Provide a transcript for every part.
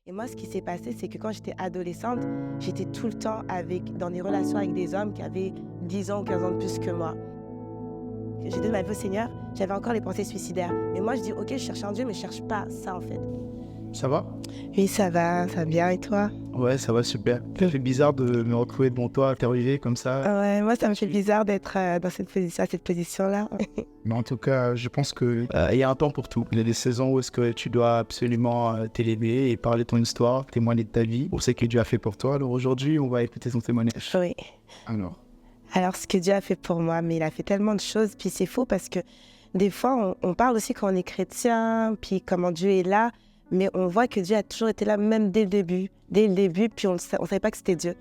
Et moi, ce qui s'est passé, c'est que quand j'étais adolescente, j'étais tout le temps dans des relations avec des hommes qui avaient 10 ans ou 15 ans de plus que moi. J'ai donné ma vie au Seigneur, j'avais encore les pensées suicidaires. Mais moi, je dis, ok, je cherche un Dieu, mais je cherche pas ça, en fait. Ça va? Oui, ça va bien, et toi? Ouais, ça va super. Ça fait bizarre de me retrouver devant toi, interviewé comme ça. Ouais, moi, ça me fait bizarre d'être dans cette position, à cette position-là. Mais en tout cas, je pense que il y a un temps pour tout. Il y a des saisons où est-ce que tu dois absolument t'élever et parler de ton histoire, témoigner de ta vie, pour ce que Dieu a fait pour toi. Alors aujourd'hui, on va écouter ton témoignage. Oui. Alors, ce que Dieu a fait pour moi, mais il a fait tellement de choses, puis c'est faux parce que des fois, on parle aussi quand on est chrétien, puis comment Dieu est là, mais on voit que Dieu a toujours été là, même dès le début, puis on ne savait pas que c'était Dieu.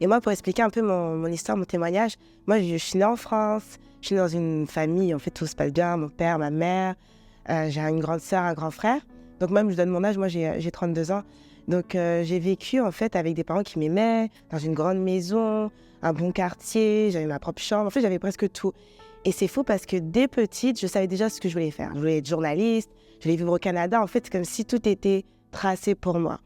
Et moi, pour expliquer un peu mon histoire, mon témoignage, moi, je suis née en France, je suis née dans une famille, en fait, tout se passe bien, mon père, ma mère, j'ai une grande sœur, un grand frère. Donc même, je donne mon âge, moi, j'ai 32 ans. Donc, j'ai vécu, en fait, avec des parents qui m'aimaient, dans une grande maison, un bon quartier, j'avais ma propre chambre, en fait, j'avais presque tout. Et c'est fou parce que dès petite, je savais déjà ce que je voulais faire. Je voulais être journaliste, je voulais vivre au Canada. En fait, c'est comme si tout était tracé pour moi.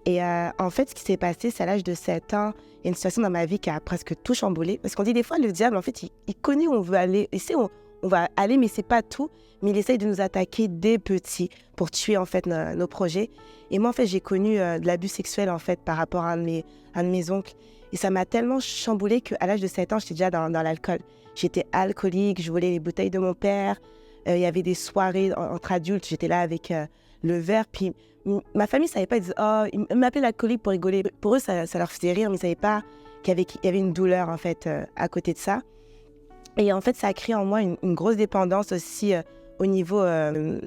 Et en fait, ce qui s'est passé, c'est à l'âge de 7 ans, il y a une situation dans ma vie qui a presque tout chamboulé. Parce qu'on dit des fois, le diable, en fait, il connaît où on veut aller. Il sait où on va aller, mais c'est pas tout. Mais il essaye de nous attaquer dès petit pour tuer, en fait, nos projets. Et moi, en fait, j'ai connu de l'abus sexuel, en fait, par rapport à un de mes oncles. Et ça m'a tellement chamboulée qu'à l'âge de 7 ans, j'étais déjà dans l'alcool. J'étais alcoolique, je volais les bouteilles de mon père. Il y avait des soirées entre adultes, j'étais là avec le verre. Puis ma famille ne savait pas, ils disaient, oh, ils m'appelaient l'alcoolique pour rigoler. Pour eux, ça leur faisait rire, mais ils ne savaient pas qu'il y avait une douleur, en fait, à côté de ça. Et en fait, ça a créé en moi une grosse dépendance aussi au niveau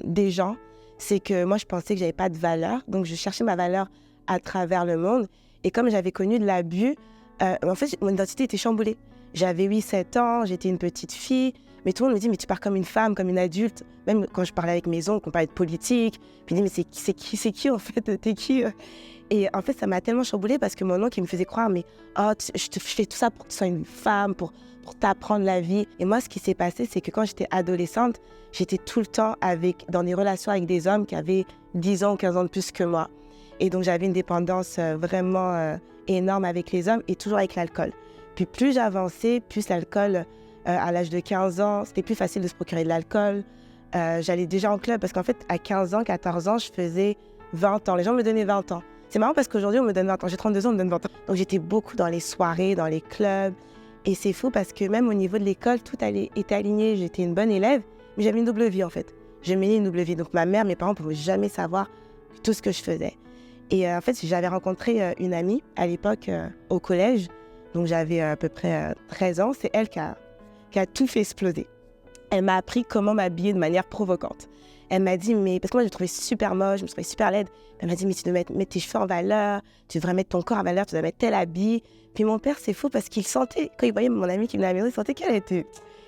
des gens. C'est que moi, je pensais que je n'avais pas de valeur. Donc, je cherchais ma valeur à travers le monde. Et comme j'avais connu de l'abus, en fait, mon identité était chamboulée. J'avais 8-7 ans, j'étais une petite fille. Mais tout le monde me dit, mais tu pars comme une femme, comme une adulte. Même quand je parlais avec mes oncles, on parlait de politique. Puis ils disaient, mais c'est qui en fait? T'es qui? Et en fait, ça m'a tellement chamboulée parce que mon oncle, il me faisait croire, mais oh, je fais tout ça pour que tu sois une femme, pour t'apprendre la vie. Et moi, ce qui s'est passé, c'est que quand j'étais adolescente, j'étais tout le temps dans des relations avec des hommes qui avaient 10 ans ou 15 ans de plus que moi. Et donc, j'avais une dépendance vraiment énorme avec les hommes et toujours avec l'alcool. Puis plus j'avançais, plus l'alcool, à l'âge de 15 ans, c'était plus facile de se procurer de l'alcool. J'allais déjà en club parce qu'en fait, à 15 ans, 14 ans, je faisais 20 ans. Les gens me donnaient 20 ans. C'est marrant parce qu'aujourd'hui, on me donne 20 ans. J'ai 32 ans, on me donne 20 ans. Donc, j'étais beaucoup dans les soirées, dans les clubs. Et c'est fou parce que même au niveau de l'école, tout était aligné. J'étais une bonne élève, mais j'avais une double vie, en fait. Je menais une double vie. Donc, ma mère, mes parents ne pouvaient jamais savoir tout ce que je faisais. Et en fait, j'avais rencontré une amie à l'époque au collège. Donc, j'avais à peu près 13 ans. C'est elle qui a tout fait exploser. Elle m'a appris comment m'habiller de manière provocante. Elle m'a dit, mais parce que moi, je me trouvais super moche, je me trouvais super laide. Elle m'a dit, mais tu dois mettre tes cheveux en valeur, tu devrais mettre ton corps en valeur, tu dois mettre tel habit. Puis mon père, c'est fou parce qu'il sentait, quand il voyait mon amie qui venait à la maison, il sentait qu'elle était...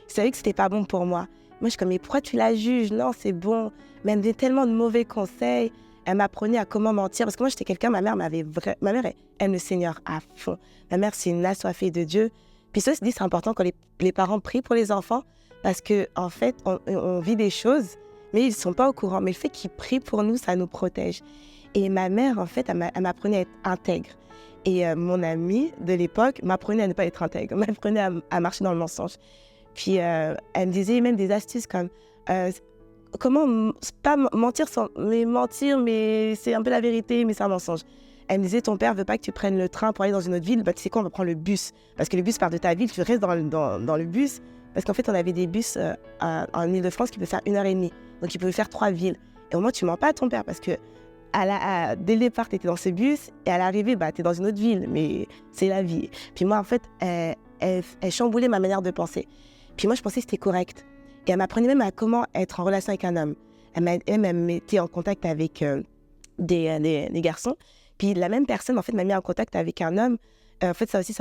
Il savait que c'était pas bon pour moi. Moi, je suis comme, mais pourquoi tu la juges? Non, c'est bon. Mais elle me donnait tellement de mauvais conseils. Elle m'apprenait à comment mentir. Parce que moi, j'étais quelqu'un, ma mère, elle aime le Seigneur à fond. Ma mère, c'est une assoiffée de Dieu. Puis ça, c'est important quand les parents prient pour les enfants. Parce qu'en fait, on vit des choses, mais ils ne sont pas au courant. Mais le fait qu'ils prient pour nous, ça nous protège. Et ma mère, en fait, elle m'apprenait à être intègre. Et mon amie de l'époque m'apprenait à ne pas être intègre, m'apprenait à marcher dans le mensonge. Puis elle me disait même des astuces comme comment pas mentir mais c'est un peu la vérité, mais c'est un mensonge. Elle me disait, ton père veut pas que tu prennes le train pour aller dans une autre ville, bah tu sais quoi, on va prendre le bus. Parce que le bus part de ta ville, tu restes dans le bus. Parce qu'en fait, on avait des bus en Île-de-France qui pouvaient faire 1h30. Donc, ils pouvaient faire 3 villes. Et au moins, tu mens pas à ton père parce que dès le départ, tu étais dans ce bus et à l'arrivée, tu es dans une autre ville. Mais c'est la vie. Puis moi, en fait, elle chamboulait ma manière de penser. Puis moi, je pensais que c'était correct. Et elle m'apprenait même à comment être en relation avec un homme. Elle me mettait en contact avec des garçons. Puis la même personne, en fait, m'a mis en contact avec un homme. En fait, ça aussi,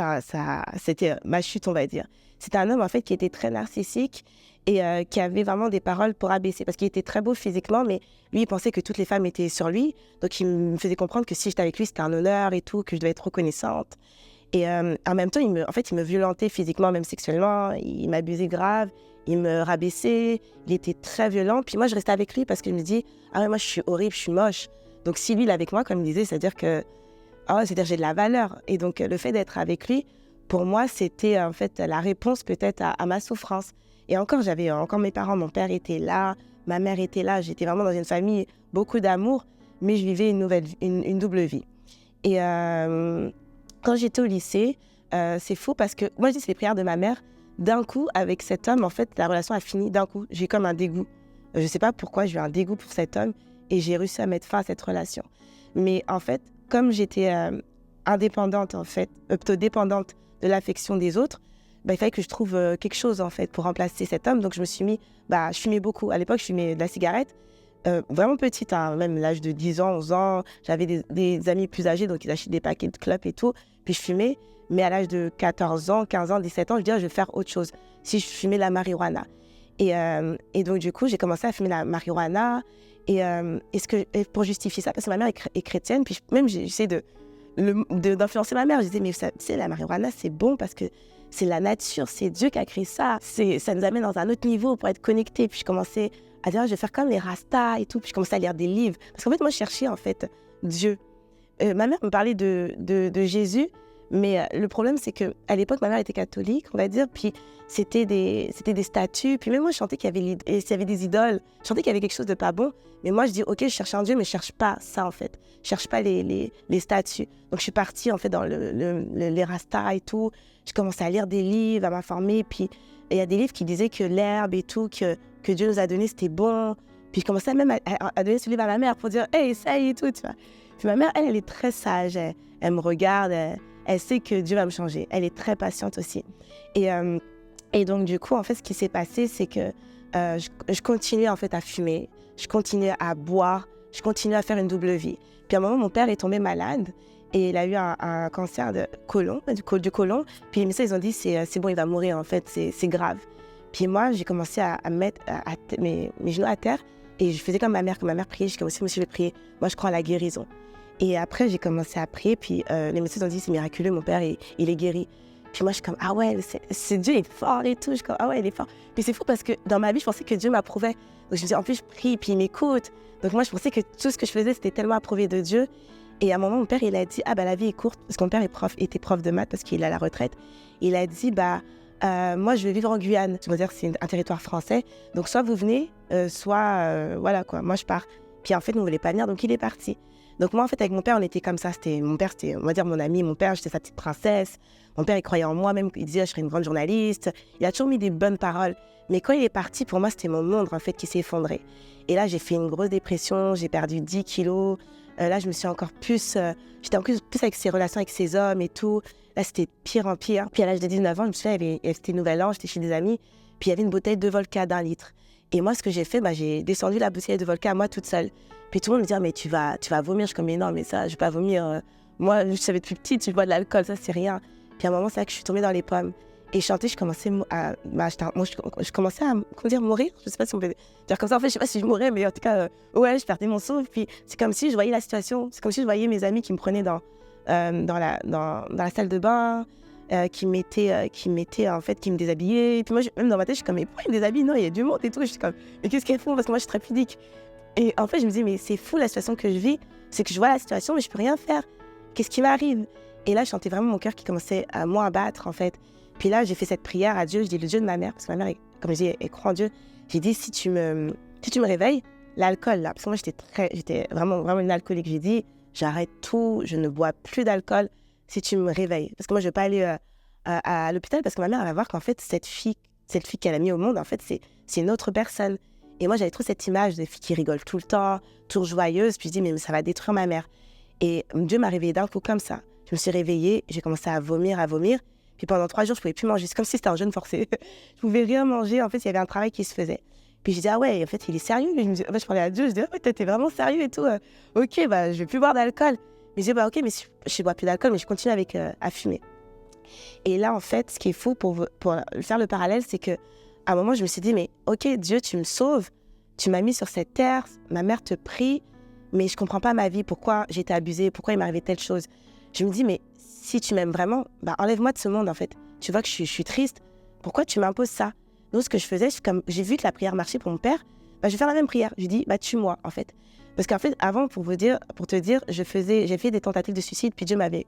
c'était ma chute, on va dire. C'était un homme, en fait, qui était très narcissique et qui avait vraiment des paroles pour abaisser. Parce qu'il était très beau physiquement, mais lui, il pensait que toutes les femmes étaient sur lui. Donc, il me faisait comprendre que si j'étais avec lui, c'était un honneur et tout, que je devais être reconnaissante. Et en même temps, il me violentait physiquement, même sexuellement. Il m'abusait grave, il me rabaissait, il était très violent. Puis moi, je restais avec lui parce que je me dis, ah ouais, moi, je suis horrible, je suis moche. Donc si lui, il est avec moi, comme il disait, c'est-à-dire que c'est-à-dire j'ai de la valeur. Et donc le fait d'être avec lui, pour moi, c'était en fait la réponse peut-être à ma souffrance. Et encore, j'avais encore mes parents, mon père était là, ma mère était là, j'étais vraiment dans une famille, beaucoup d'amour, mais je vivais une double vie. Et quand j'étais au lycée, c'est fou parce que moi je dis c'est les prières de ma mère. D'un coup, avec cet homme, en fait, la relation a fini d'un coup. J'ai eu comme un dégoût. Je ne sais pas pourquoi, j'ai eu un dégoût pour cet homme et j'ai réussi à mettre fin à cette relation. Mais en fait, comme j'étais indépendante, en fait, plutôt dépendante de l'affection des autres, il fallait que je trouve quelque chose, en fait, pour remplacer cet homme. Donc, je me suis mis, je fumais beaucoup. À l'époque, je fumais de la cigarette, vraiment petite, hein, même à l'âge de 10 ans, 11 ans. J'avais des amis plus âgés, donc ils achetaient des paquets de clopes et tout. Puis je fumais. Mais à l'âge de 14 ans, 15 ans, 17 ans, je disais, je vais faire autre chose. Si je fumais la marijuana. Et donc, du coup, j'ai commencé à fumer la marijuana. Et pour justifier ça, parce que ma mère est chrétienne, puis même j'essaie d'influencer ma mère. Je disais, mais tu sais, la marijuana, c'est bon parce que c'est la nature, c'est Dieu qui a créé ça. Ça nous amène dans un autre niveau pour être connectés. Puis je commençais à dire, je vais faire comme les Rastas et tout. Puis je commençais à lire des livres. Parce qu'en fait, moi, je cherchais, en fait, Dieu. Ma mère me parlait de Jésus. Mais le problème, c'est qu'à l'époque, ma mère était catholique, on va dire, puis c'était des statues. Puis même moi, je sentais qu'il y avait des idoles. Je sentais qu'il y avait quelque chose de pas bon. Mais moi, je dis, OK, je cherche un Dieu, mais je cherche pas ça, en fait. Je cherche pas les statues. Donc, je suis partie, en fait, dans les Rastas et tout. Je commençais à lire des livres, à m'informer. Puis, il y a des livres qui disaient que l'herbe et tout, que Dieu nous a donné, c'était bon. Puis, je commençais même à donner ce livre à ma mère pour dire, hey, essaye et tout, tu vois. Puis, ma mère, elle est très sage. Elle me regarde, elle sait que Dieu va me changer. Elle est très patiente aussi. Et donc, du coup, en fait, ce qui s'est passé, c'est que je continuais, en fait, à fumer. Je continuais à boire. Je continuais à faire une double vie. Puis, à un moment, mon père est tombé malade et il a eu un cancer du côlon. Puis, les médecins, ils ont dit, c'est bon, il va mourir, en fait. C'est grave. Puis, moi, j'ai commencé à mettre mes genoux à terre et je faisais comme ma mère priait. J'ai commencé, monsieur, je vais prier. Moi, je crois à la guérison. Et après, j'ai commencé à prier, puis les médecins ont dit, c'est miraculeux, mon père, il est guéri. Puis moi, je suis comme, ah ouais, c'est Dieu est fort et tout. Je suis comme, ah ouais, il est fort. Puis c'est fou parce que dans ma vie, je pensais que Dieu m'approuvait. Donc je me dis, en plus, je prie, puis il m'écoute. Donc moi, je pensais que tout ce que je faisais, c'était tellement approuvé de Dieu. Et à un moment, mon père, il a dit, la vie est courte, parce que mon père était prof de maths, parce qu'il est à la retraite. Il a dit, moi, je vais vivre en Guyane. Je veux dire, c'est un territoire français. Donc soit vous venez, soit, voilà quoi, moi je pars. Puis en fait, nous ne voulait pas venir, donc il est parti. Donc moi, en fait, avec mon père, on était comme ça. Mon père, c'était, on va dire, mon ami. Mon père, j'étais sa petite princesse. Mon père, il croyait en moi, même. Il disait, je serais une grande journaliste. Il a toujours mis des bonnes paroles. Mais quand il est parti, pour moi, c'était mon monde, en fait, qui s'est effondré. Et là, j'ai fait une grosse dépression. J'ai perdu 10 kilos. Là, je me suis encore plus... j'étais encore plus avec ces relations avec ces hommes et tout. Là, c'était pire en pire. Puis à l'âge de 19 ans, je me souviens, c'était Nouvel An, j'étais chez des amis. Puis il y avait une bouteille de vodka d'1 litre. Et moi, ce que j'ai fait, j'ai descendu la bouteille de vodka à moi toute seule. Puis tout le monde me dit, mais tu vas vomir. Je suis comme, mais non, mais ça, je vais pas vomir. Moi, je savais depuis petite, je bois de l'alcool, ça, c'est rien. Puis à un moment, c'est là que je suis tombée dans les pommes. Et chanter, je commençais je commençais à mourir. Je sais pas si on peut dire comme ça. En fait, je sais pas si je mourais, mais en tout cas, je perdais mon souffle. Puis c'est comme si je voyais la situation. C'est comme si je voyais mes amis qui me prenaient dans la salle de bain, qui mettaient, en fait, qui me déshabillaient. Et puis moi, même dans ma tête, je suis comme, mais pourquoi ils me déshabillent? Non, il y a du monde et tout. Je suis comme, mais qu'est-ce qu'elles font? Parce que moi, je suis très pudique. Et en fait, je me dis, mais c'est fou la situation que je vis. C'est que je vois la situation, mais je peux rien faire. Qu'est-ce qui m'arrive? Et là, je sentais vraiment mon cœur qui commençait à moins à battre, en fait. Puis là, j'ai fait cette prière à Dieu. Je dis, le Dieu de ma mère, parce que ma mère, comme je dis, elle croit en Dieu. J'ai dit, si tu me réveilles, l'alcool, là, parce que moi, j'étais vraiment, vraiment une alcoolique. J'ai dit, j'arrête tout, je ne bois plus d'alcool si tu me réveilles. Parce que moi, je ne vais pas aller à l'hôpital, parce que ma mère, elle va voir qu'en fait, cette fille qu'elle a mis au monde, en fait, c'est une autre personne. Et moi, j'avais trop cette image des filles qui rigolent tout le temps, toujours joyeuses. Puis je dis, mais ça va détruire ma mère. Et Dieu m'a réveillée d'un coup comme ça. Je me suis réveillée, j'ai commencé à vomir. Puis pendant 3 jours, je ne pouvais plus manger. C'est comme si c'était un jeûne forcé. Je ne pouvais rien manger. En fait, il y avait un travail qui se faisait. Puis je disais, ah ouais, en fait, il est sérieux. Je parlais à Dieu, je disais, ah ouais, t'es vraiment sérieux et tout. Ok, je ne vais plus boire d'alcool. Mais je disais, ok, mais je ne bois plus d'alcool, mais je continue à fumer. Et là, en fait, ce qui est fou pour faire le parallèle, c'est qu'à un moment, je me suis dit, mais ok, Dieu, tu me sauves. Tu m'as mis sur cette terre, ma mère te prie, mais je ne comprends pas ma vie. Pourquoi j'ai été abusée? Pourquoi il m'est arrivé telle chose? Je me dis, mais si tu m'aimes vraiment, enlève-moi de ce monde, en fait. Tu vois que je suis triste. Pourquoi tu m'imposes ça? Donc, ce que je faisais, comme j'ai vu que la prière marchait pour mon père, je vais faire la même prière. Je lui dis, tue-moi, en fait. Parce qu'en fait, avant, pour te dire, j'ai fait des tentatives de suicide, puis Dieu m'avait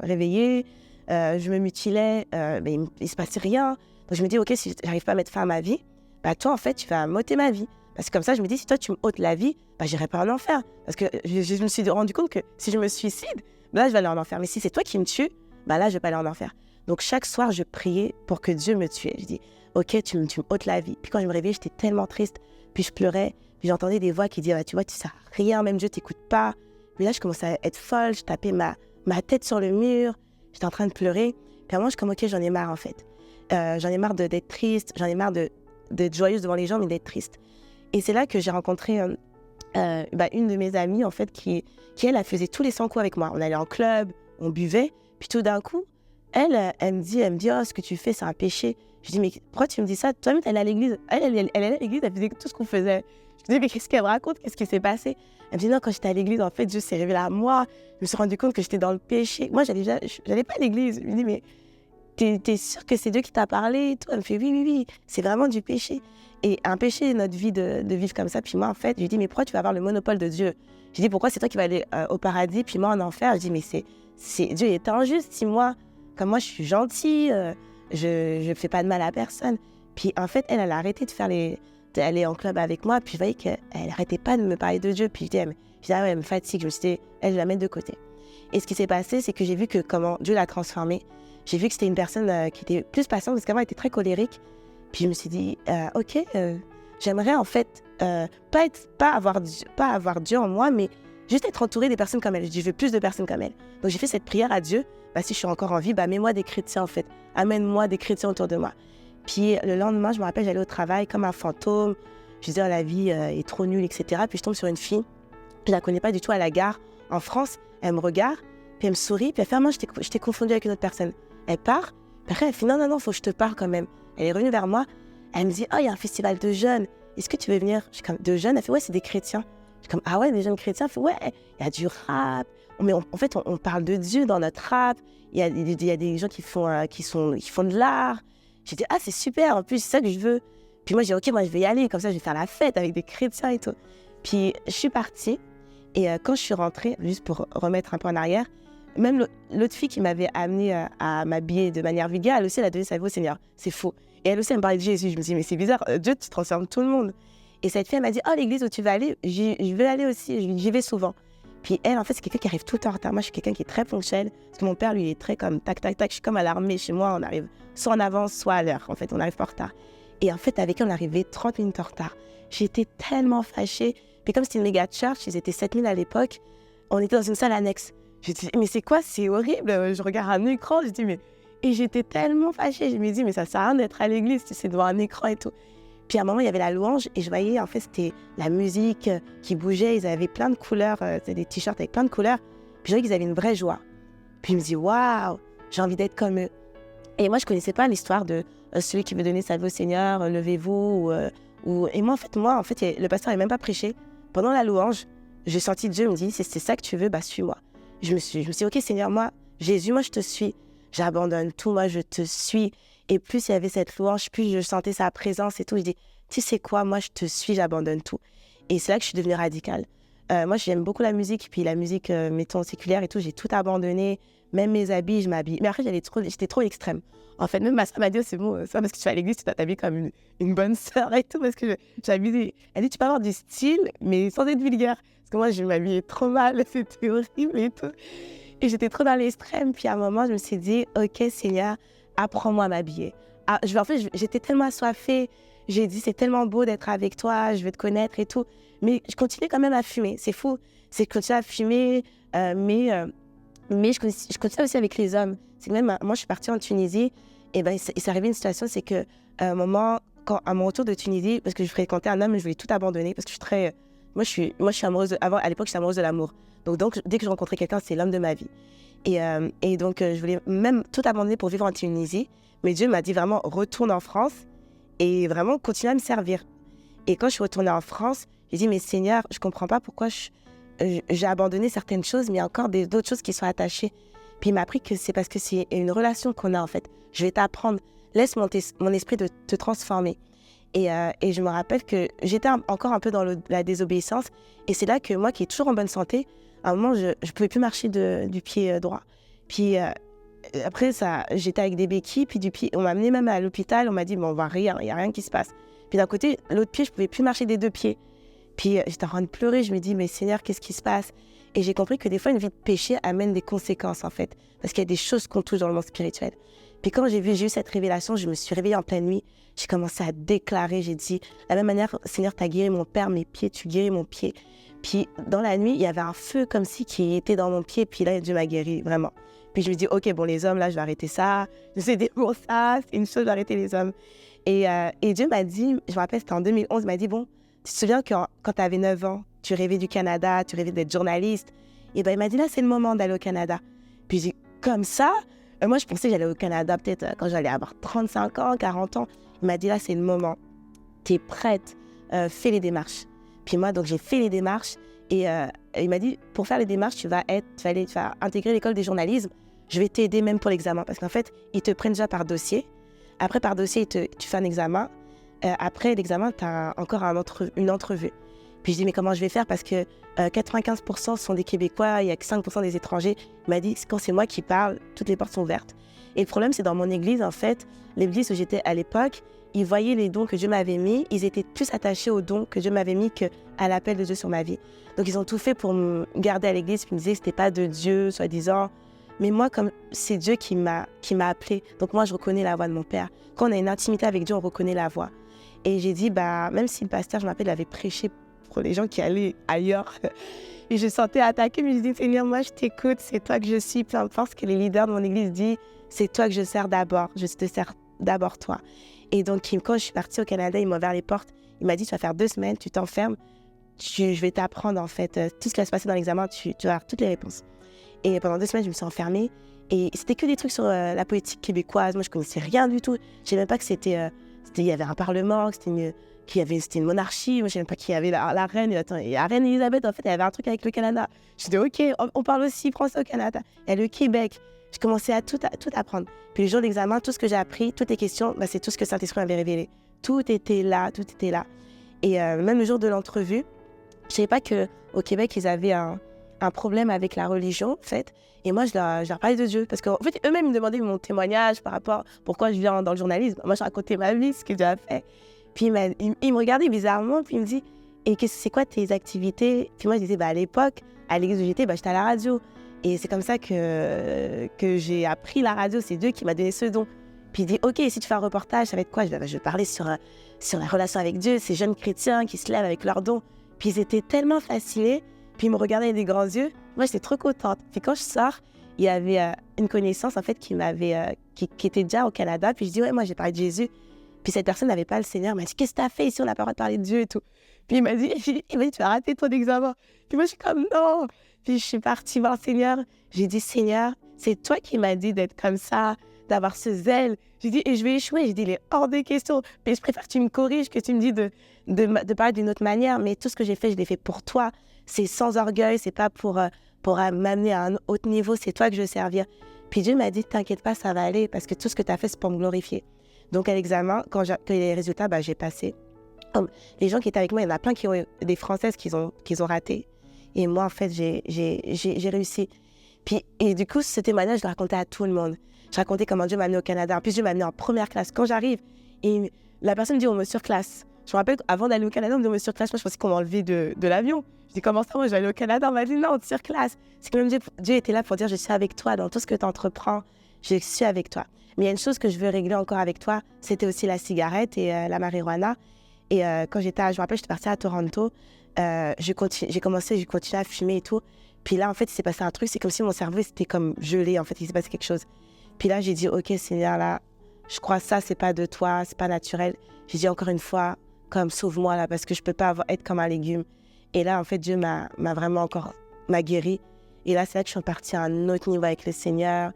réveillée, je me mutilais, mais il ne se passait rien. Donc je me dis, ok, si j'arrive pas à mettre fin à ma vie, bah toi, en fait, tu vas m'ôter ma vie. Parce que comme ça, je me dis, si toi, tu me ôtes la vie, bah j'irai pas en enfer. Parce que je me suis rendu compte que si je me suicide, bah là, je vais aller en enfer. Mais si c'est toi qui me tues, bah là, je vais pas aller en enfer. Donc chaque soir, je priais pour que Dieu me tue. Je dis, ok, tu me ôtes la vie. Puis quand je me réveillais, j'étais tellement triste. Puis je pleurais. Puis j'entendais des voix qui disaient, tu vois, tu sers à rien, même Dieu t'écoute pas. Mais là, je commençais à être folle. Je tapais ma tête sur le mur. J'étais en train de pleurer. Puis à un moment, je suis comme, ok, j'en ai marre en fait. J'en ai marre d'être triste. J'en ai marre d'être joyeuse devant les gens, mais d'être triste. Et c'est là que j'ai rencontré une de mes amies, en fait, qui elle faisait tous les 100 coups avec moi. On allait en club, on buvait. Puis tout d'un coup, elle me dit, oh, ce que tu fais, c'est un péché. Je dis, mais pourquoi tu me dis ça? Toi-même, elle est à l'église. Elle est à l'église, elle faisait tout ce qu'on faisait. Je dis, mais qu'est-ce qu'elle me raconte? Qu'est-ce qui s'est passé? Elle me dit, non, quand j'étais à l'église, en fait, Dieu s'est révélé à moi. Je me suis rendu compte que j'étais dans le péché. Moi, j'allais pas à l'église. Je me dis, mais t'es sûre que c'est Dieu qui t'a parlé et tout? Elle me fait, oui, c'est vraiment du péché. Et un péché, notre vie de vivre comme ça. Puis moi, en fait, je lui dis, mais pourquoi tu vas avoir le monopole de Dieu? Je dis, pourquoi c'est toi qui vas aller au paradis, puis moi en enfer? Je dis, mais Dieu est injuste. Si moi, comme moi, je suis gentille, je fais pas de mal à personne. Puis en fait, elle a arrêté d'aller en club avec moi. Puis je voyais qu'elle arrêtait pas de me parler de Dieu. Puis je dis, ah ouais, elle me fatigue. Je me suis dit, je la mets de côté. Et ce qui s'est passé, c'est que j'ai vu que comment Dieu l'a transformée. J'ai vu que c'était une personne qui était plus patiente, parce qu'avant, elle était très colérique. Puis je me suis dit, ok, j'aimerais en fait pas avoir Dieu en moi, mais juste être entourée des personnes comme elle. Je dis, je veux plus de personnes comme elle. Donc j'ai fait cette prière à Dieu. Si je suis encore en vie, mets-moi des chrétiens en fait. Amène-moi des chrétiens autour de moi. Puis le lendemain, je me rappelle, j'allais au travail comme un fantôme. Je disais, la vie est trop nulle, etc. Puis je tombe sur une fille. Je la connais pas du tout à la gare en France. Elle me regarde, puis elle me sourit, puis elle fait, moi, je t'ai confondue avec une autre personne. Elle part, puis après elle fait, non, faut que je te parle quand même. Elle est revenue vers moi. Elle me dit, il y a un festival de jeunes. Est-ce que tu veux venir? Je suis comme, de jeunes? Elle fait, ouais, c'est des chrétiens. Je suis comme, ah ouais, des jeunes chrétiens? Elle fait, ouais, il y a du rap. Mais en fait, on parle de Dieu dans notre rap. Il y a des gens qui font de l'art. J'ai dit, ah, c'est super, en plus, c'est ça que je veux. Puis moi, j'ai dit, ok, moi, je vais y aller. Comme ça, je vais faire la fête avec des chrétiens et tout. Puis je suis partie. Et quand je suis rentrée, juste pour remettre un peu en arrière, même l'autre fille qui m'avait amenée à m'habiller de manière vulgaire, elle aussi, elle a donné sa vie au Seigneur. C'est faux. Et elle aussi, elle me parlait de Jésus. Je me dis, mais c'est bizarre, Dieu, tu transformes tout le monde. Et cette fille, elle m'a dit, oh, l'église où tu vas aller, je veux aller aussi, j'y vais souvent. Puis elle, en fait, c'est quelqu'un qui arrive tout le temps en retard. Moi, je suis quelqu'un qui est très ponctuel. Parce que mon père, lui, il est très comme tac, tac, tac. Je suis comme à l'armée. Chez moi, on arrive soit en avance, soit à l'heure. En fait, on n'arrive pas en retard. Et en fait, avec elle, on arrivait 30 minutes en retard. J'étais tellement fâchée. Puis comme c'était une méga church, ils étaient 7000 à l'époque, on était dans une salle annexe. Je me dis, mais c'est quoi? C'est horrible. Je regarde un écran. Je dis, mais... Et j'étais tellement fâchée. Je me dis, mais ça sert à rien d'être à l'église, tu sais, devant un écran et tout. Puis à un moment, il y avait la louange et je voyais, en fait, c'était la musique qui bougeait. Ils avaient plein de couleurs, c'était des t-shirts avec plein de couleurs. Puis je voyais qu'ils avaient une vraie joie. Puis je me dis, waouh, j'ai envie d'être comme eux. Et moi, je ne connaissais pas l'histoire de celui qui veut donner sa vie au Seigneur, levez-vous. Et moi, en fait, le pasteur n'avait même pas prêché. Pendant la louange, j'ai senti Dieu me dit, c'est ça que tu veux, suis-moi. Je me suis dit, ok, Seigneur, moi, Jésus, moi, je te suis. J'abandonne tout, moi, je te suis. Et plus il y avait cette louange, plus je sentais sa présence et tout. Je dis, tu sais quoi, moi, je te suis, j'abandonne tout. Et c'est là que je suis devenue radicale. Moi, j'aime beaucoup la musique, puis la musique, mettons, séculaire et tout, j'ai tout abandonné. Même mes habits, je m'habille. Mais après, j'étais trop extrême. En fait, même ma soeur m'a dit, oh, c'est bon, ça, parce que tu vas à l'église, tu t'habilles comme une bonne sœur et tout, parce que j'habillais. Elle dit, tu peux avoir du style, mais sans être vulgaire. Parce que moi, je m'habillais trop mal, c'était horrible et tout. Et j'étais trop dans l'extrême. Puis à un moment, je me suis dit, ok, Seigneur, apprends-moi à m'habiller. En fait, j'étais tellement assoiffée. J'ai dit, c'est tellement beau d'être avec toi, je veux te connaître et tout. Mais je continuais quand même à fumer. C'est fou. C'est que je continuais à fumer, mais je continuais aussi avec les hommes. C'est que même, moi, je suis partie en Tunisie. Et il s'est arrivé une situation, c'est qu'à un moment, à mon retour de Tunisie, parce que je fréquentais un homme, je voulais tout abandonner, parce que je suis très... Moi, je suis amoureuse... à l'époque, j'étais amoureuse de l'amour. Donc, dès que je rencontrais quelqu'un, c'est l'homme de ma vie. Et donc, je voulais même tout abandonner pour vivre en Tunisie. Mais Dieu m'a dit vraiment, retourne en France et vraiment continue à me servir. Et quand je suis retournée en France, j'ai dit, mais Seigneur, je ne comprends pas pourquoi j'ai abandonné certaines choses, mais il y a encore d'autres choses qui sont attachées. Puis il m'a appris que c'est parce que c'est une relation qu'on a en fait. Je vais t'apprendre, laisse mon esprit de te transformer. Et je me rappelle que j'étais encore un peu dans la désobéissance. Et c'est là que moi, qui est toujours en bonne santé, à un moment, je ne pouvais plus marcher du pied droit. Puis après, j'étais avec des béquilles. Puis on m'a amené même à l'hôpital. On m'a dit, bon, on voit rien, il n'y a rien qui se passe. Puis d'un côté, l'autre pied, je ne pouvais plus marcher des deux pieds. Puis j'étais en train de pleurer. Je me dis, mais Seigneur, qu'est-ce qui se passe? Et j'ai compris que des fois, une vie de péché amène des conséquences, en fait. Parce qu'il y a des choses qu'on touche dans le monde spirituel. Puis quand j'ai eu cette révélation, je me suis réveillée en pleine nuit. J'ai commencé à déclarer. J'ai dit, de la même manière, Seigneur, tu as guéri mon père, mes pieds, tu guéris mon pied. Puis dans la nuit, il y avait un feu comme si qui était dans mon pied. Puis là, Dieu m'a guéri, vraiment. Puis je me dis, OK, bon, les hommes, là, je vais arrêter ça. Je sais des pour ça, c'est une chose d'arrêter les hommes. Et Dieu m'a dit, je me rappelle, c'était en 2011, il m'a dit, bon, tu te souviens que quand tu avais 9 ans, tu rêvais du Canada, tu rêvais d'être journaliste. Et ben il m'a dit, là, c'est le moment d'aller au Canada. Puis j'ai dit, comme ça? Moi, je pensais que j'allais au Canada peut-être quand j'allais avoir 35 ans, 40 ans. Il m'a dit, là, c'est le moment. Tu es prête, fais les démarches. Puis moi, donc, j'ai fait les démarches. Et il m'a dit, pour faire les démarches, tu vas intégrer l'école des journalismes. Je vais t'aider même pour l'examen. Parce qu'en fait, ils te prennent déjà par dossier. Après, par dossier, tu fais un examen. Après l'examen, tu as encore une entrevue. Puis je dis, mais comment je vais faire? Parce que 95% sont des Québécois, il n'y a que 5% des étrangers. Il m'a dit, quand c'est moi qui parle, toutes les portes sont ouvertes. Et le problème, c'est dans mon église, en fait, l'église où j'étais à l'époque, ils voyaient les dons que Dieu m'avait mis, ils étaient plus attachés aux dons que Dieu m'avait mis qu'à l'appel de Dieu sur ma vie. Donc, ils ont tout fait pour me garder à l'église, puis ils me disaient que ce n'était pas de Dieu, soi-disant. Mais moi, comme c'est Dieu qui m'a appelée, donc moi, je reconnais la voix de mon Père. Quand on a une intimité avec Dieu, on reconnaît la voix. Et j'ai dit, même si le pasteur, je m'appelle, avait prêché pour les gens qui allaient ailleurs, et je sentais attaquer, mais je dis, Seigneur, moi, je t'écoute, c'est toi que je suis, peu importe ce que les leaders de mon église disent, c'est toi que je sers d'abord, je te sers d'abord toi. Et donc, quand je suis partie au Canada, il m'a ouvert les portes, il m'a dit, tu vas faire 2 semaines, tu t'enfermes, je vais t'apprendre, en fait, tout ce qui va se passer dans l'examen, tu vas avoir toutes les réponses. Et pendant 2 semaines, je me suis enfermée, et c'était que des trucs sur la politique québécoise, moi, je connaissais rien du tout, je ne savais même pas que il y avait un parlement, c'était une monarchie. Moi, je ne savais même pas qu'il y avait la reine. Et la reine Elisabeth, en fait, elle avait un truc avec le Canada. Je dis, OK, on parle aussi français au Canada. Il y a le Québec. Je commençais à tout apprendre. Puis le jour de l'examen, tout ce que j'ai appris, toutes les questions, c'est tout ce que Saint-Esprit m'avait révélé. Tout était là. Et même le jour de l'entrevue, je ne savais pas qu'au Québec, ils avaient un problème avec la religion, en fait. Et moi, je leur parlais de Dieu. Parce qu'en fait, eux-mêmes, ils me demandaient mon témoignage par rapport à pourquoi je viens dans le journalisme. Moi, je racontais ma vie, ce que Dieu a fait. Puis il me regardait bizarrement, puis il me dit, et c'est quoi tes activités? Puis moi, je disais, à l'époque, à l'église où j'étais, j'étais à la radio. Et c'est comme ça que j'ai appris la radio. C'est Dieu qui m'a donné ce don. Puis il dit, OK, si tu fais un reportage, ça va être quoi? Je vais parler sur la relation avec Dieu, ces jeunes chrétiens qui se lèvent avec leurs dons. Puis ils étaient tellement fascinés. Puis ils me regardaient avec des grands yeux. Moi, j'étais trop contente. Puis quand je sors, il y avait une connaissance, en fait, qui était déjà au Canada. Puis je dis, ouais, moi, j'ai parlé de Jésus. Puis cette personne n'avait pas le Seigneur. Elle m'a dit, qu'est-ce que tu as fait ici? On n'a pas le droit de parler de Dieu et tout. Puis il m'a dit, tu vas rater ton examen. Puis moi, je suis comme, non. Puis je suis partie voir le Seigneur. J'ai dit, Seigneur, c'est toi qui m'as dit d'être comme ça, d'avoir ce zèle. J'ai dit, et je vais échouer. J'ai dit, il est hors de question. Puis je préfère que tu me corriges, que tu me dis de parler d'une autre manière. Mais tout ce que j'ai fait, je l'ai fait pour toi. C'est sans orgueil. C'est pas pour m'amener à un autre niveau. C'est toi que je veux servir. Puis Dieu m'a dit, t'inquiète pas, ça va aller. Parce que tout ce que tu as fait, c'est pour me glorifier. Donc à l'examen, quand il y a les résultats, j'ai passé. Les gens qui étaient avec moi, il y en a plein qui ont des Françaises qui ont raté. Et moi, en fait, j'ai réussi. Et du coup, ce témoignage, je le racontais à tout le monde. Je racontais comment Dieu m'a amené au Canada. En plus, Dieu m'a amené en première classe. Quand j'arrive, et la personne me dit, on me surclasse. Je me rappelle qu'avant d'aller au Canada, on me dit, on me surclasse. Moi, je pensais qu'on m'enlevait de l'avion. Je dis, comment ça, moi, je vais aller au Canada? On m'a dit, non, on te surclasse. C'est que même Dieu était là pour dire, je suis avec toi dans tout ce que tu entreprends. Je suis avec toi. Mais il y a une chose que je veux régler encore avec toi, c'était aussi la cigarette et la marijuana. Et quand je me rappelle, j'étais partie à Toronto, j'ai continué à fumer et tout. Puis là, en fait, il s'est passé un truc, c'est comme si mon cerveau, c'était comme gelé, en fait, il s'est passé quelque chose. Puis là, j'ai dit, OK, Seigneur, là, je crois que ça, c'est pas de toi, c'est pas naturel. J'ai dit encore une fois, comme, sauve-moi là, parce que je peux pas être comme un légume. Et là, en fait, Dieu m'a vraiment m'a guéri. Et là, c'est là que je suis partie à un autre niveau avec le Seigneur.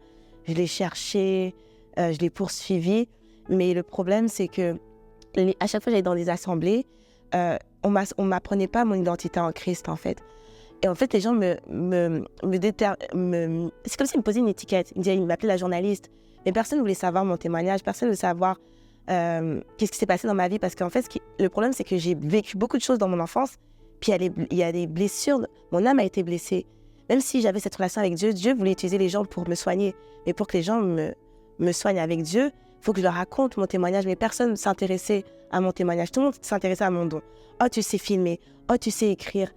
Je l'ai cherché, je l'ai poursuivi. Mais le problème, c'est que à chaque fois que j'allais dans des assemblées, on m'apprenait pas mon identité en Christ, en fait. Et en fait, les gens c'est comme s'ils me posaient une étiquette. Ils m'appelaient la journaliste. Mais personne ne voulait savoir mon témoignage, personne ne voulait savoir qu'est-ce qui s'est passé dans ma vie. Parce qu'en fait, le problème, c'est que j'ai vécu beaucoup de choses dans mon enfance. Puis il y a des blessures. Mon âme a été blessée. Même si j'avais cette relation avec Dieu, Dieu voulait utiliser les gens pour me soigner. Mais pour que les gens me soignent avec Dieu, il faut que je leur raconte mon témoignage. Mais personne ne s'intéressait à mon témoignage. Tout le monde s'intéressait à mon don. Oh, tu sais filmer. Oh, tu sais écrire.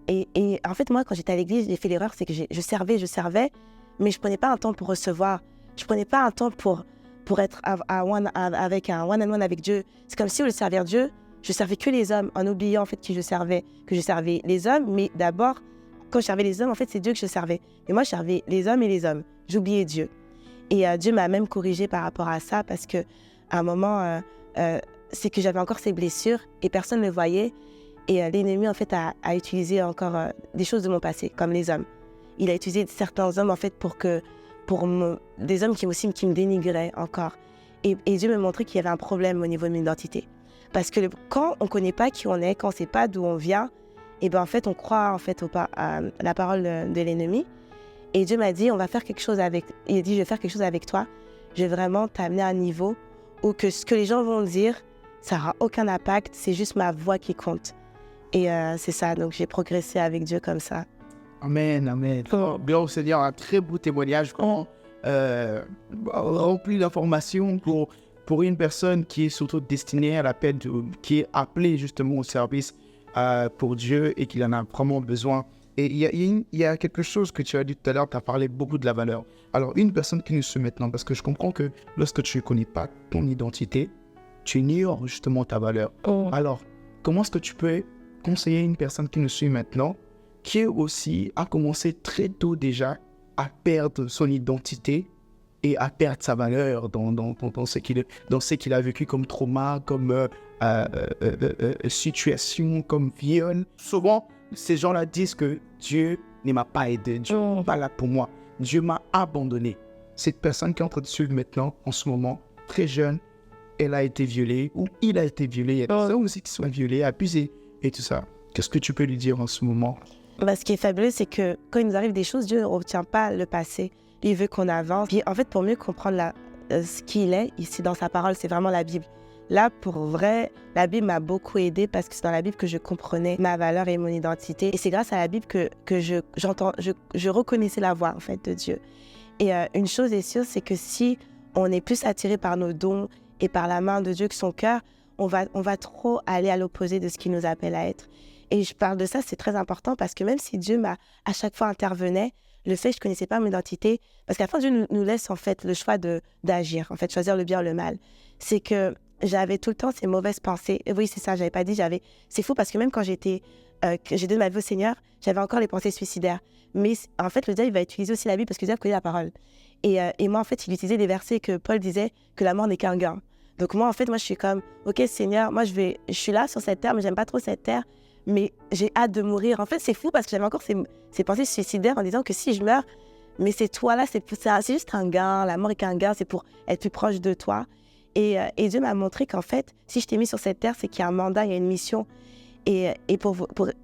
Et en fait, moi, quand j'étais à l'église, j'ai fait l'erreur, c'est que je servais, mais je ne prenais pas un temps pour recevoir. Je ne prenais pas un temps pour être avec un one-on-one avec Dieu. C'est comme si, au lieu de servir Dieu, je servais que les hommes, en oubliant en fait que je servais les hommes. Mais d'abord, quand je servais les hommes, en fait, c'est Dieu que je servais. Et moi, je servais les hommes et les hommes. J'oubliais Dieu. Et Dieu m'a même corrigée par rapport à ça, parce qu'à un moment, c'est que j'avais encore ces blessures et personne ne le voyait. Et l'ennemi, en fait, a utilisé encore des choses de mon passé, comme les hommes. Il a utilisé certains hommes, en fait, des hommes qui me dénigraient encore. Et Dieu me montrait qu'il y avait un problème au niveau de mon identité. Parce que quand on ne connaît pas qui on est, quand on ne sait pas d'où on vient, et ben en fait, on croit en fait à la parole de l'ennemi. Et Dieu m'a dit, il a dit, je vais faire quelque chose avec toi. Je vais vraiment t'amener à un niveau où que ce que les gens vont dire, ça n'aura aucun impact. C'est juste ma voix qui compte. Et c'est ça, donc j'ai progressé avec Dieu comme ça. Amen, amen. Gloire au Seigneur, un très beau témoignage, rempli d'informations pour une personne qui est surtout destinée à l'appel, qui est appelée justement au service pour Dieu et qui en a vraiment besoin. Et il y a quelque chose que tu as dit tout à l'heure, tu as parlé beaucoup de la valeur. Alors, une personne qui nous suit maintenant, parce que je comprends que lorsque tu ne connais pas ton identité, tu ignores justement ta valeur. Alors, comment est-ce que tu peux conseiller une personne qui nous suit maintenant, qui aussi a commencé très tôt déjà à perdre son identité et à perdre sa valeur dans ce qu'il a vécu comme trauma, comme situation, comme viol. Souvent, ces gens-là disent que Dieu ne m'a pas aidé, Dieu n'est pas là pour moi, Dieu m'a abandonné. Cette personne qui est en train de suivre maintenant, en ce moment, très jeune, elle a été violée ou il a été violé. Il y a des personnes aussi qui sont violées, abusées et tout ça. Qu'est-ce que tu peux lui dire en ce moment? Ce qui est fabuleux, c'est que quand il nous arrive des choses, Dieu ne retient pas le passé. Il veut qu'on avance. Puis en fait, pour mieux comprendre ce qu'il est, ici dans sa parole, c'est vraiment la Bible. Là, pour vrai, la Bible m'a beaucoup aidée parce que c'est dans la Bible que je comprenais ma valeur et mon identité. Et c'est grâce à la Bible que je reconnaissais la voix en fait, de Dieu. Et une chose est sûre, c'est que si on est plus attiré par nos dons et par la main de Dieu que son cœur, on va trop aller à l'opposé de ce qu'il nous appelle à être. Et je parle de ça, c'est très important parce que même si Dieu à chaque fois intervenait, le fait que je ne connaissais pas mon identité, parce qu'à la fin, Dieu nous laisse en fait le choix d'agir, en fait, choisir le bien ou le mal. C'est que j'avais tout le temps ces mauvaises pensées. Et oui, c'est ça, j'avais pas dit, c'est fou parce que même quand j'ai donné ma vie au Seigneur, j'avais encore les pensées suicidaires. Mais en fait, le diable, il va utiliser aussi la Bible parce que le diable connaît la parole. Et moi, en fait, il utilisait des versets que Paul disait que la mort n'est qu'un gain. Donc moi, en fait, je suis comme, ok, Seigneur, moi, je suis là sur cette terre, mais j'aime pas trop cette terre. Mais j'ai hâte de mourir. En fait, c'est fou parce que j'avais encore ces pensées suicidaires en disant que si je meurs, mais c'est toi là, c'est juste un gain, la mort est qu'un gain, c'est pour être plus proche de toi. Et Dieu m'a montré qu'en fait, si je t'ai mis sur cette terre, c'est qu'il y a un mandat, il y a une mission. Et pour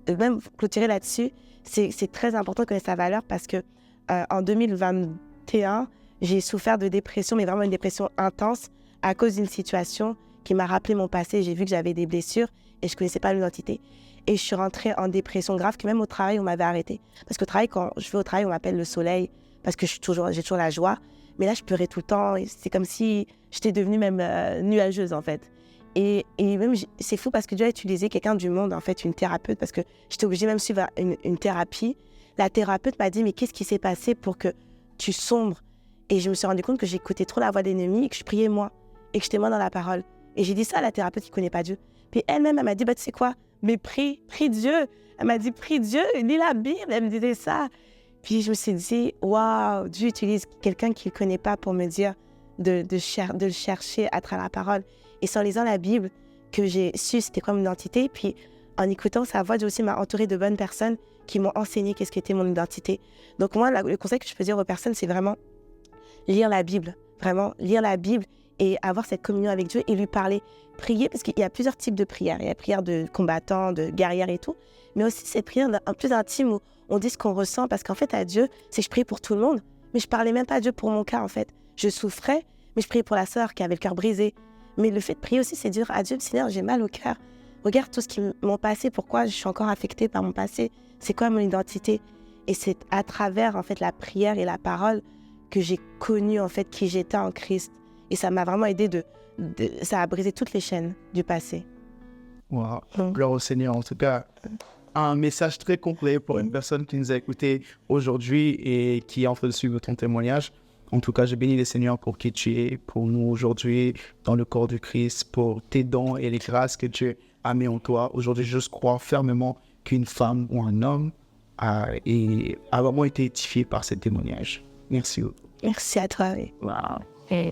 même clôturer là-dessus, c'est très important de connaître sa valeur parce que en 2021, j'ai souffert de dépression, mais vraiment une dépression intense à cause d'une situation qui m'a rappelé mon passé. J'ai vu que j'avais des blessures et je ne connaissais pas l'identité. Et je suis rentrée en dépression grave, que même au travail, on m'avait arrêtée. Parce qu'au travail, quand je vais au travail, on m'appelle le soleil, parce que j'ai toujours la joie. Mais là, je pleurais tout le temps. C'est comme si j'étais devenue même nuageuse, en fait. Et même, c'est fou parce que Dieu a utilisé quelqu'un du monde, en fait, une thérapeute, parce que j'étais obligée même de suivre une thérapie. La thérapeute m'a dit, mais qu'est-ce qui s'est passé pour que tu sombres? Et je me suis rendu compte que j'écoutais trop la voix de l'ennemi et que je priais moins, et que j'étais moins dans la parole. Et j'ai dit ça à la thérapeute qui ne connaît pas Dieu. Puis elle-même, elle m'a dit, tu sais quoi? Mais prie Dieu. Elle m'a dit, prie Dieu, lis la Bible. Elle me disait ça. Puis je me suis dit, waouh, Dieu utilise quelqu'un qu'il ne connaît pas pour me dire de le chercher à travers la parole. Et sans lisant la Bible, que j'ai su c'était quoi mon identité. Puis en écoutant sa voix, Dieu aussi m'a entourée de bonnes personnes qui m'ont enseigné qu'est-ce qu'était mon identité. Donc moi, le conseil que je peux dire aux personnes, c'est vraiment lire la Bible. Vraiment, lire la Bible et avoir cette communion avec Dieu et lui parler. Prier, parce qu'il y a plusieurs types de prières. Il y a la prière de combattant, de guerrière et tout. Mais aussi cette prière un plus intime où on dit ce qu'on ressent. Parce qu'en fait, à Dieu, c'est que je priais pour tout le monde. Mais je parlais même pas à Dieu pour mon cas, en fait. Je souffrais, mais je priais pour la sœur qui avait le cœur brisé. Mais le fait de prier aussi, c'est dire à Dieu, Seigneur, j'ai mal au cœur. Regarde tout ce qui m'ont passé, pourquoi je suis encore affectée par mon passé, c'est quoi mon identité. Et c'est à travers en fait la prière et la parole que j'ai connu en fait qui j'étais en Christ. Et ça m'a vraiment aidé ça a brisé toutes les chaînes du passé. Wow. Gloire au Seigneur. En tout cas, un message très complet pour une personne qui nous a écoutés aujourd'hui et qui est en train de suivre ton témoignage. En tout cas, je bénis le Seigneur pour qui tu es, pour nous aujourd'hui, dans le corps du Christ, pour tes dons et les grâces que Dieu a mis en toi. Aujourd'hui, je crois fermement qu'une femme ou un homme a vraiment été édifié par ce témoignage. Merci. Merci à toi. Oui. Wow.